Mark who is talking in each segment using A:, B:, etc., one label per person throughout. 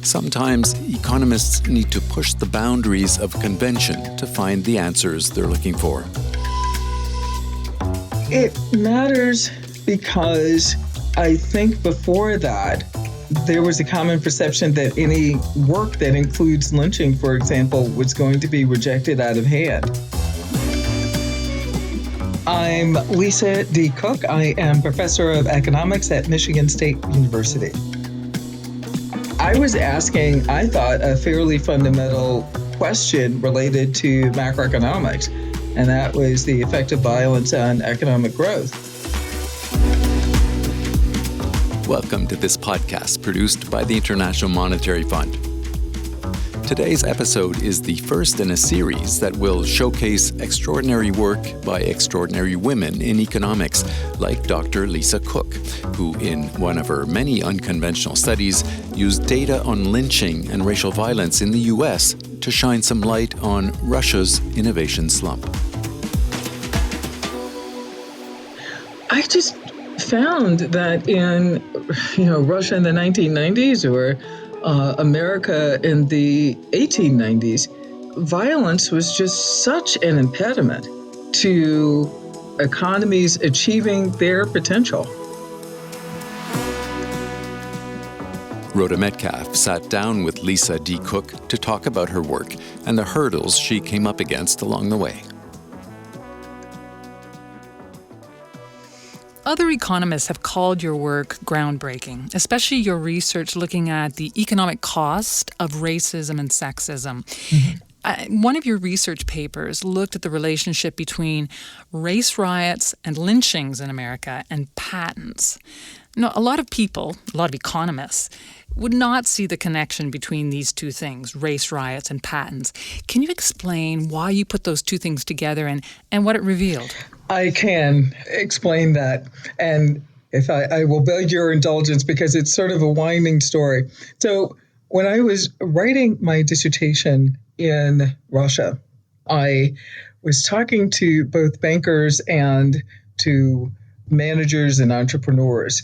A: Sometimes economists need to push the boundaries of convention to find the answers they're looking for.
B: It matters because I think before that, there was a common perception that any work that includes lynching, for example, was going to be rejected out of hand. I'm Lisa D. Cook. I am professor of economics at Michigan State University. I was asking, I thought, a fairly fundamental question related to macroeconomics, and that was the effect of violence on economic growth.
A: Welcome to this podcast produced by the International Monetary Fund. Today's episode is the first in a series that will showcase extraordinary work by extraordinary women in economics, like Dr. Lisa Cook, who in one of her many unconventional studies used data on lynching and racial violence in the U.S. to shine some light on Russia's innovation slump.
B: I just found that in Russia in the 1990s or America in the 1890s, violence was just such an impediment to economies achieving their potential.
A: Rhoda Metcalfe sat down with Lisa D. Cook to talk about her work and the hurdles she came up against along the way.
C: Other economists have called your work groundbreaking, especially your research looking at the economic cost of racism and sexism. Mm-hmm. One of your research papers looked at the relationship between race riots and lynchings in America and patents. Now, a lot of people, a lot of economists, would not see the connection between these two things, race riots and patents. Can you explain why you put those two things together and what it revealed?
B: I can explain that, and if I will beg your indulgence because it's sort of a winding story. So when I was writing my dissertation in Russia, I was talking to both bankers and to managers and entrepreneurs,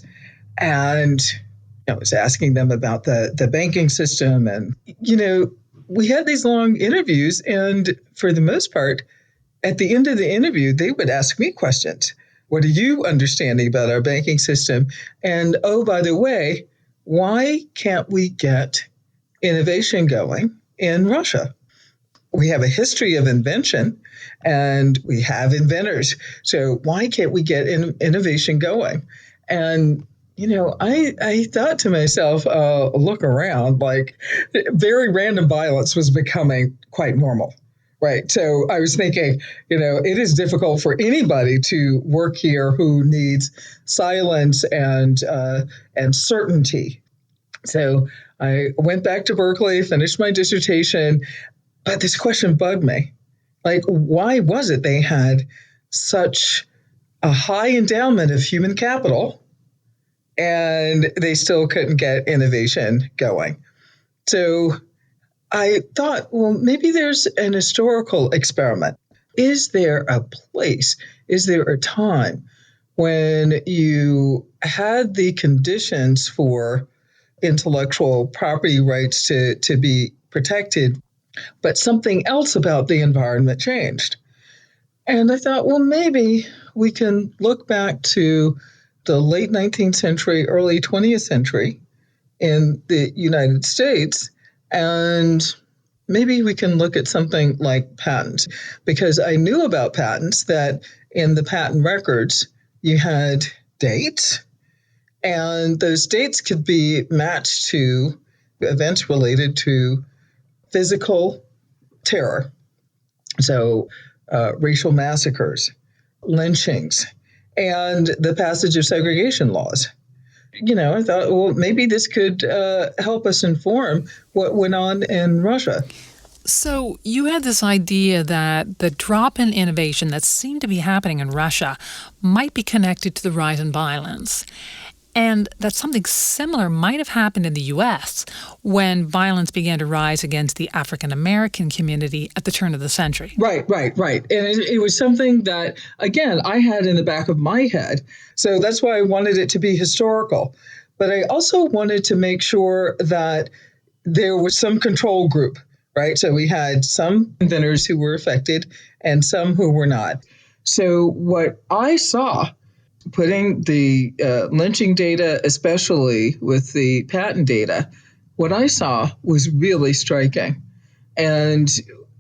B: and I was asking them about the banking system, and we had these long interviews, and for the most part, at the end of the interview, they would ask me questions. What are you understanding about our banking system? And oh, by the way, why can't we get innovation going in Russia? We have a history of invention and we have inventors. So why can't we get innovation going? And I thought to myself, look around, like very random violence was becoming quite normal. Right. So I was thinking, it is difficult for anybody to work here who needs silence and certainty. So I went back to Berkeley, finished my dissertation, but this question bugged me. Like, why was it they had such a high endowment of human capital and they still couldn't get innovation going? So I thought, well, maybe there's an historical experiment. Is there a place, is there a time when you had the conditions for intellectual property rights to be protected, but something else about the environment changed? And I thought, well, maybe we can look back to the late 19th century, early 20th century in the United States, and maybe we can look at something like patents, because I knew about patents that in the patent records, you had dates, and those dates could be matched to events related to physical terror. So racial massacres, lynchings, and the passage of segregation laws. I thought, well, maybe this could help us inform what went on in Russia.
C: So you had this idea that the drop in innovation that seemed to be happening in Russia might be connected to the rise in violence. and that something similar might have happened in the U.S. when violence began to rise against the African American community at the turn of the century.
B: Right. And it was something that, again, I had in the back of my head. So that's why I wanted it to be historical. But I also wanted to make sure that there was some control group, right? So we had some inventors who were affected and some who were not. So what I saw, putting the lynching data, especially with the patent data, what I saw was really striking. And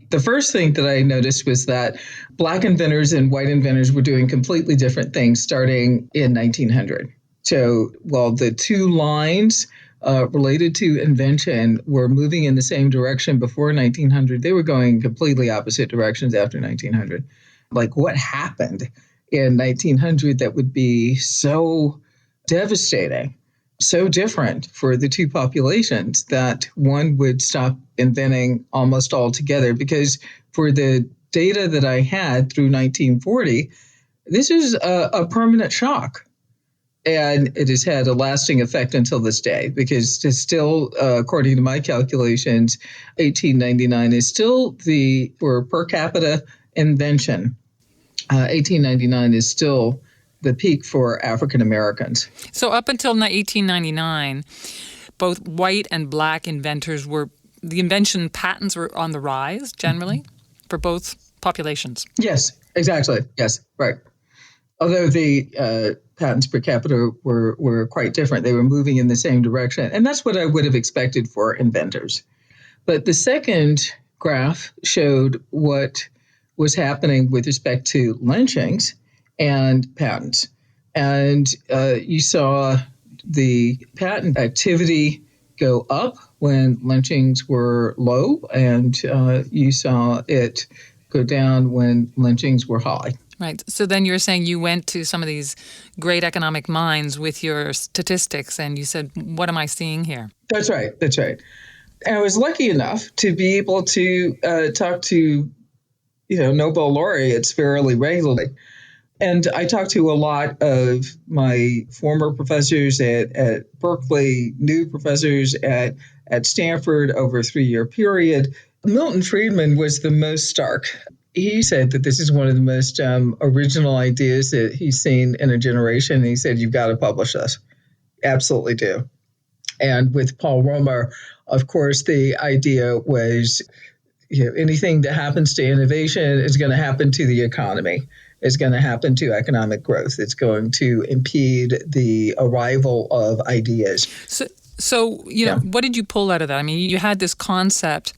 B: the first thing that I noticed was that Black inventors and white inventors were doing completely different things starting in 1900. So while the two lines related to invention were moving in the same direction before 1900, they were going completely opposite directions after 1900. Like, what happened in 1900 that would be so devastating, so different for the two populations that one would stop inventing almost altogether? Because for the data that I had through 1940, this is a permanent shock. And it has had a lasting effect until this day, because it's still, according to my calculations, 1899 is still for per capita invention, 1899 is still the peak for African Americans.
C: So up until 1899, both white and Black inventors the invention patents were on the rise generally for both populations.
B: Yes, exactly. Yes, right. Although the patents per capita were quite different. They were moving in the same direction. And that's what I would have expected for inventors. But the second graph showed what was happening with respect to lynchings and patents. And you saw the patent activity go up when lynchings were low, and you saw it go down when lynchings were high.
C: Right. So then you're saying you went to some of these great economic minds with your statistics and you said, what am I seeing here?
B: That's right. That's right. And I was lucky enough to be able to talk to, Nobel laureates fairly regularly. And I talked to a lot of my former professors at Berkeley, new professors at Stanford over a 3-year period. Milton Friedman was the most stark. He said that this is one of the most original ideas that he's seen in a generation. And he said, you've got to publish this. Absolutely do. And with Paul Romer, of course, the idea was, anything that happens to innovation is going to happen to the economy. It's going to happen to economic growth. It's going to impede the arrival of ideas.
C: So what did you pull out of that? I mean, you had this concept.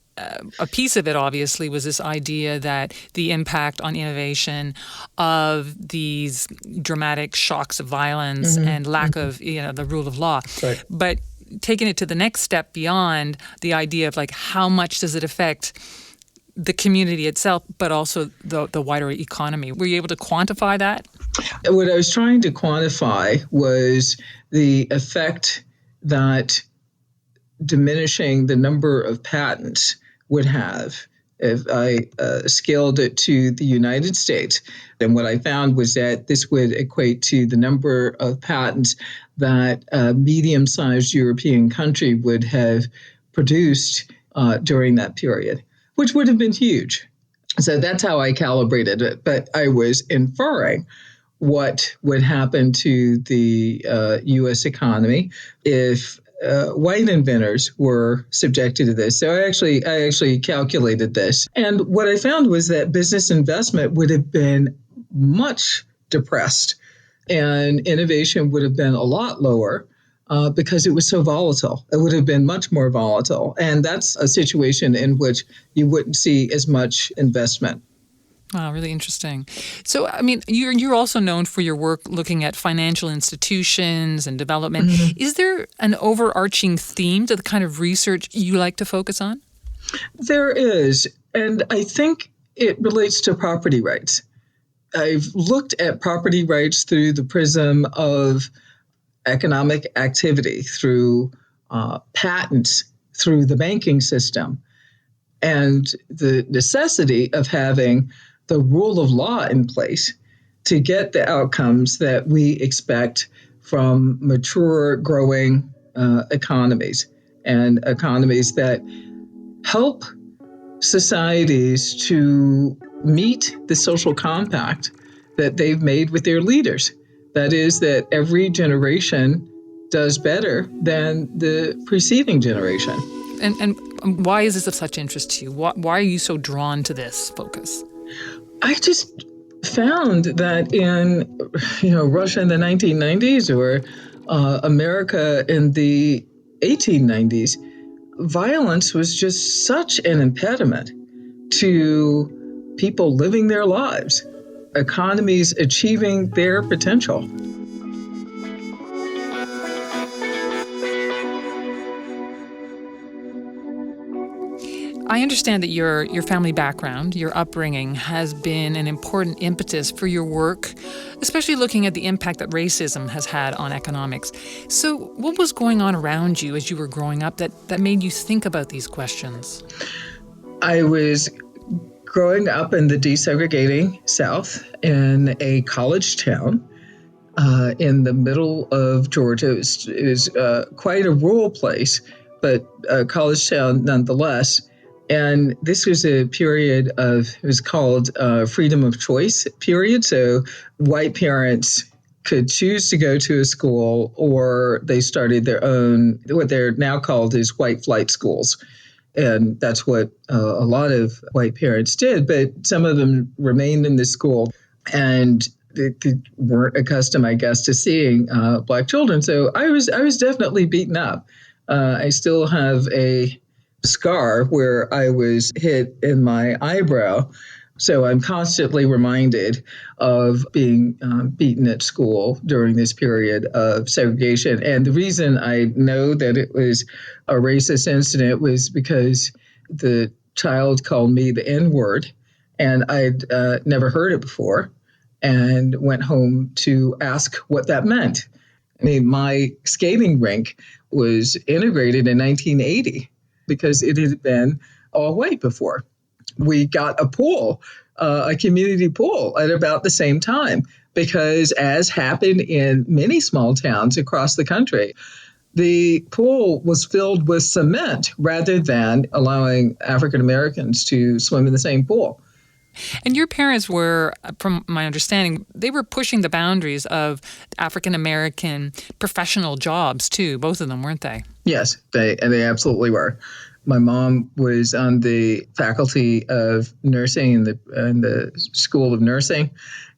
C: A piece of it, obviously, was this idea that the impact on innovation of these dramatic shocks of violence and lack of, the rule of law.
B: Right.
C: But taking it to the next step beyond the idea of how much does it affect the community itself, but also the wider economy. Were you able to quantify that?
B: What I was trying to quantify was the effect that diminishing the number of patents would have if I scaled it to the United States. And what I found was that this would equate to the number of patents that a medium-sized European country would have produced during that period, which would have been huge. So that's how I calibrated it. But I was inferring what would happen to the U.S. economy if white inventors were subjected to this. So I actually calculated this. And what I found was that business investment would have been much depressed and innovation would have been a lot lower because it was so volatile. It would have been much more volatile. And that's a situation in which you wouldn't see as much investment.
C: Wow, really interesting. So, I mean, you're also known for your work looking at financial institutions and development. Mm-hmm. Is there an overarching theme to the kind of research you like to focus on?
B: There is, and I think it relates to property rights. I've looked at property rights through the prism of economic activity, through patents, through the banking system, and the necessity of having the rule of law in place to get the outcomes that we expect from mature, growing economies, and economies that help societies to meet the social compact that they've made with their leaders. That is, that every generation does better than the preceding generation.
C: And why is this of such interest to you? Why are you so drawn to this focus?
B: I just found that in, Russia in the 1990s or America in the 1890s, violence was just such an impediment to people living their lives, economies achieving their potential.
C: I understand that your family background, your upbringing, has been an important impetus for your work, especially looking at the impact that racism has had on economics. So what was going on around you as you were growing up that made you think about these questions?
B: I was growing up in the desegregating South in a college town in the middle of Georgia. It was quite a rural place, but a college town nonetheless. And this was a period it was called freedom of choice period. So white parents could choose to go to a school, or they started their own, what they're now called is white flight schools. And that's what a lot of white parents did. But some of them remained in the school and they weren't accustomed, I guess, to seeing Black children. So I was definitely beaten up. I still have a scar where I was hit in my eyebrow. So I'm constantly reminded of being beaten at school during this period of segregation. And the reason I know that it was a racist incident was because the child called me the N-word, and I'd never heard it before, and went home to ask what that meant. I mean, my skating rink was integrated in 1980 because it had been all white before. We got a pool, a community pool at about the same time, because as happened in many small towns across the country, the pool was filled with cement rather than allowing African Americans to swim in the same pool.
C: And your parents were, from my understanding, they were pushing the boundaries of African American professional jobs too. Both of them, weren't they?
B: Yes, they absolutely were. My mom was on the faculty of nursing in the School of Nursing,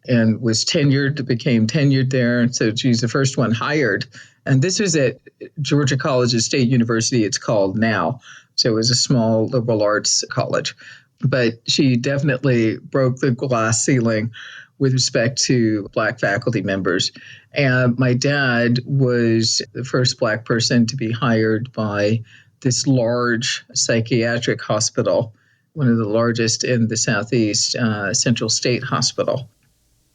B: and became tenured there. And so she's the first one hired. And this was at Georgia College State University, it's called now. So it was a small liberal arts college. But she definitely broke the glass ceiling with respect to Black faculty members. And my dad was the first Black person to be hired by this large psychiatric hospital, one of the largest in the Southeast, Central State Hospital.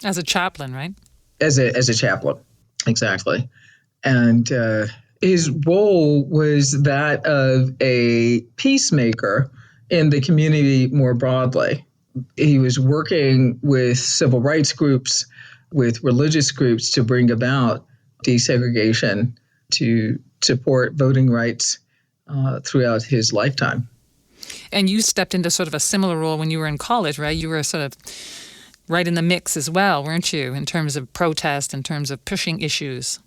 C: As a chaplain, right?
B: As a chaplain, exactly. And his role was that of a peacemaker in the community more broadly. He was working with civil rights groups, with religious groups to bring about desegregation, to support voting rights throughout his lifetime.
C: And you stepped into sort of a similar role when you were in college, right? You were sort of right in the mix as well, weren't you, in terms of protest, in terms of pushing issues?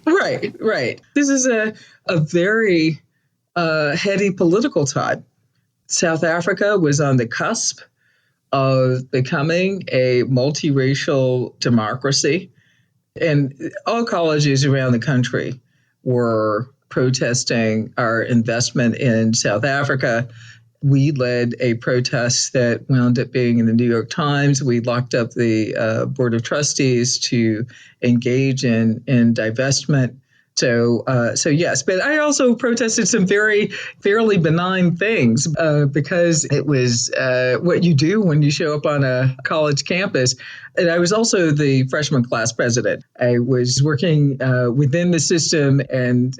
B: Right. This is a very heady political time. South Africa was on the cusp of becoming a multiracial democracy. And all colleges around the country were protesting our investment in South Africa. We led a protest that wound up being in the New York Times. We locked up the Board of Trustees to engage in divestment. So yes, but I also protested some fairly benign things because it was what you do when you show up on a college campus. And I was also the freshman class president. I was working within the system and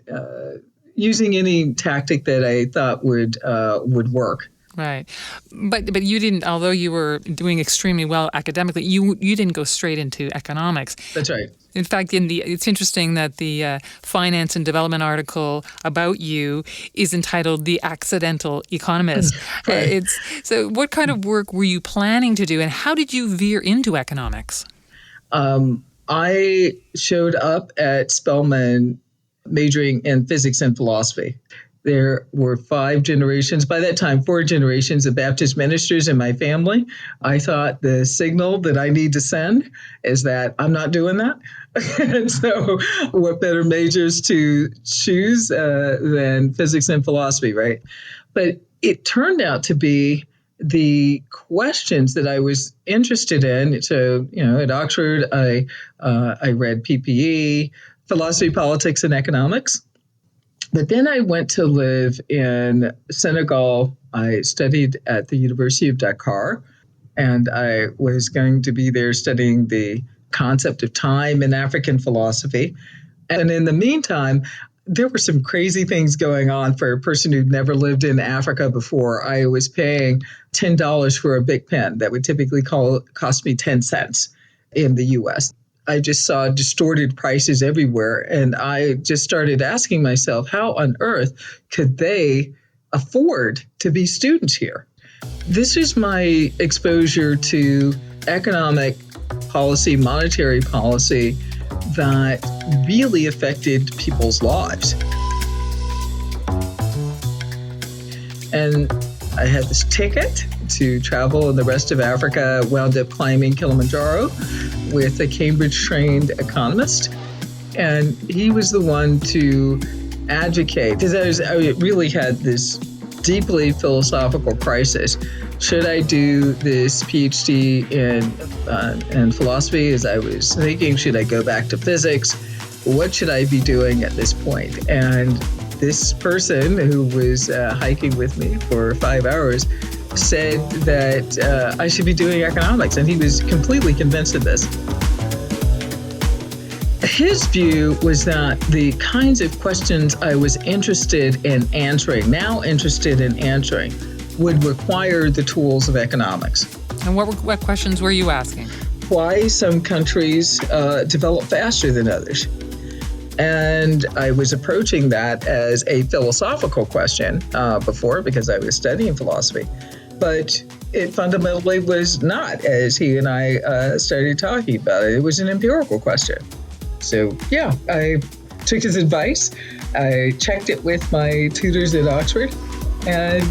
B: using any tactic that I thought would work.
C: Right. But you didn't, although you were doing extremely well academically, you didn't go straight into economics.
B: That's right.
C: In fact, it's interesting that the finance and development article about you is entitled "The Accidental Economist."
B: Right.
C: So what kind of work were you planning to do, and how did you veer into economics?
B: I showed up at Spelman majoring in physics and philosophy. There were 5 generations, by that time, 4 generations of Baptist ministers in my family. I thought the signal that I need to send is that I'm not doing that. And so what better majors to choose than physics and philosophy, right? But it turned out to be the questions that I was interested in. So, at Oxford, I read PPE, philosophy, politics, and economics. But then I went to live in Senegal. I studied at the University of Dakar, and I was going to be there studying the concept of time in African philosophy. And in the meantime, there were some crazy things going on for a person who'd never lived in Africa before. I was paying $10 for a Bic pen that would typically cost me 10 cents in the US. I just saw distorted prices everywhere. And I just started asking myself, how on earth could they afford to be students here? This is my exposure to economic policy, monetary policy that really affected people's lives. And I had this ticket to travel in the rest of Africa, wound up climbing Kilimanjaro with a Cambridge-trained economist. And he was the one to advocate, because I really had this deeply philosophical crisis. Should I do this PhD in philosophy, as I was thinking? Should I go back to physics? What should I be doing at this point? And this person who was hiking with me for 5 hours said that I should be doing economics, and he was completely convinced of this. His view was that the kinds of questions I was interested in answering, would require the tools of economics.
C: And what questions were you asking?
B: Why some countries develop faster than others. And I was approaching that as a philosophical question before, because I was studying philosophy. But it fundamentally was not, as he and I started talking about it. It was an empirical question. So, yeah, I took his advice. I checked it with my tutors at Oxford and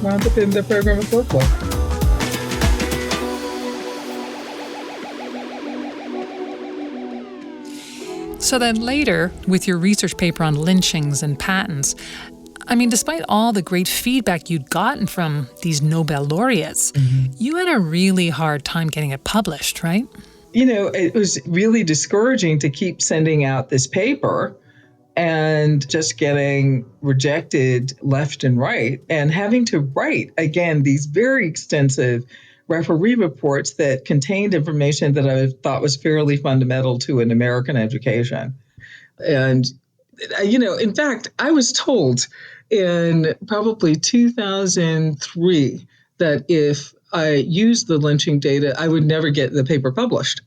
B: wound up in the program at Berkeley.
C: So then later, with your research paper on lynchings and patents, I mean, despite all the great feedback you'd gotten from these Nobel laureates, you had a really hard time getting it published, right?
B: It was really discouraging to keep sending out this paper and just getting rejected left and right, and having to write, again, these very extensive referee reports that contained information that I thought was fairly fundamental to an American education. And, in fact, I was told in probably 2003 that if I used the lynching data, I would never get the paper published,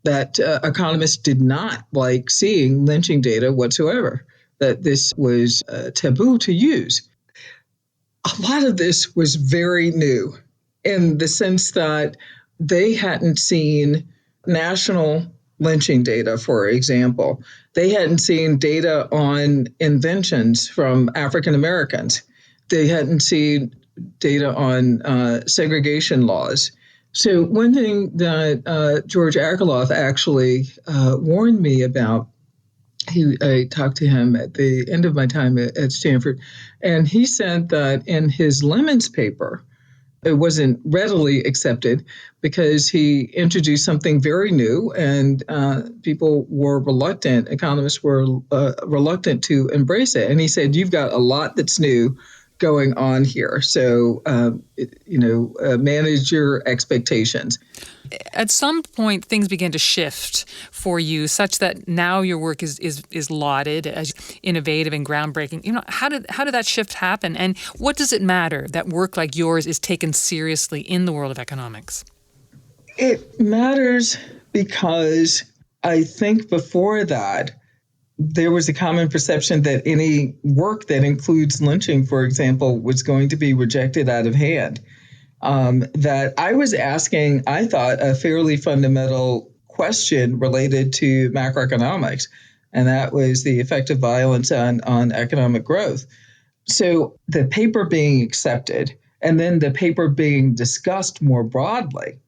B: that economists did not like seeing lynching data whatsoever, that this was taboo to use. A lot of this was very new in the sense that they hadn't seen national lynching data, for example. They hadn't seen data on inventions from African Americans. They hadn't seen data on segregation laws. So one thing that George Akerlof actually warned me about, I talked to him at the end of my time at Stanford, and he said that in his Lemons paper, it wasn't readily accepted because he introduced something very new, and people were reluctant, economists were reluctant to embrace it. And he said, you've got a lot that's new going on here. So, manage your expectations.
C: At some point, things began to shift for you, such that now your work is lauded as innovative and groundbreaking. How did that shift happen, and what does it matter that work like yours is taken seriously in the world of economics?
B: It matters because I think before that, there was a common perception that any work that includes lynching, for example, was going to be rejected out of hand. That I was asking, I thought, a fairly fundamental question related to macroeconomics, and that was the effect of violence on economic growth. So the paper being accepted and then the paper being discussed more broadly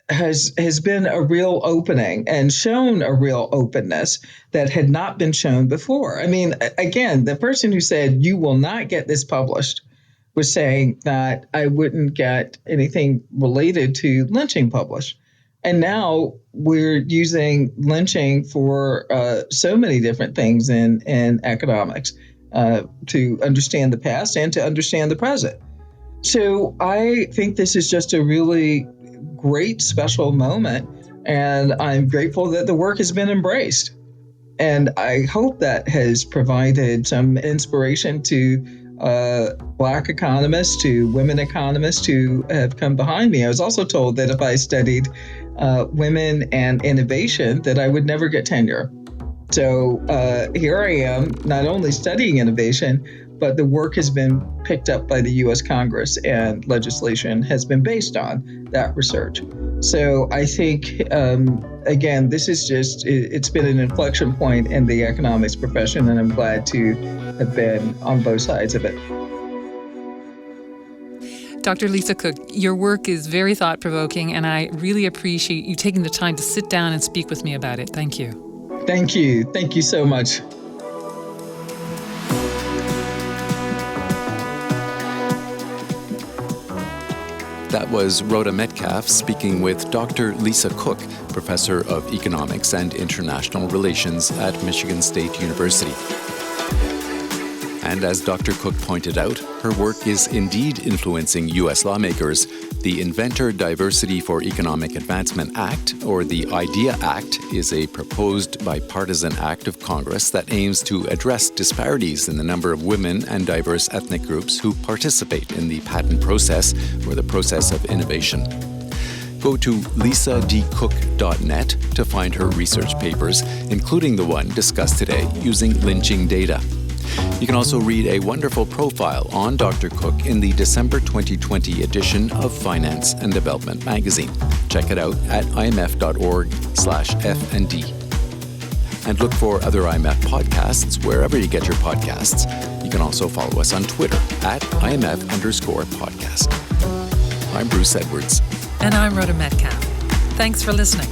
B: has been a real opening and shown a real openness that had not been shown before. I mean, again, the person who said, you will not get this published, was saying that I wouldn't get anything related to lynching published. And now we're using lynching for so many different things in economics to understand the past and to understand the present. So I think this is just a really great special moment, and I'm grateful that the work has been embraced. And I hope that has provided some inspiration to Black economists, to women economists who have come behind me. I was also told that if I studied women and innovation, that I would never get tenure. So here I am, not only studying innovation, but the work has been picked up by the U.S. Congress, and legislation has been based on that research. So I think, again, this is it's been an inflection point in the economics profession, and I'm glad to have been on both sides of it.
C: Dr. Lisa Cook, your work is very thought-provoking, and I really appreciate you taking the time to sit down and speak with me about it. Thank you.
B: Thank you. Thank you so much.
A: That was Rhoda Metcalfe speaking with Dr. Lisa Cook, Professor of Economics and International Relations at Michigan State University. And as Dr. Cook pointed out, her work is indeed influencing U.S. lawmakers. The Inventor Diversity for Economic Advancement Act, or the IDEA Act, is a proposed bipartisan act of Congress that aims to address disparities in the number of women and diverse ethnic groups who participate in the patent process or the process of innovation. Go to lisadcook.net to find her research papers, including the one discussed today using lynching data. You can also read a wonderful profile on Dr. Cook in the December 2020 edition of Finance and Development magazine. Check it out at imf.org/F&D. And look for other IMF podcasts wherever you get your podcasts. You can also follow us on Twitter at IMF_podcast. I'm Bruce Edwards.
C: And I'm Rhoda Metcalfe. Thanks for listening.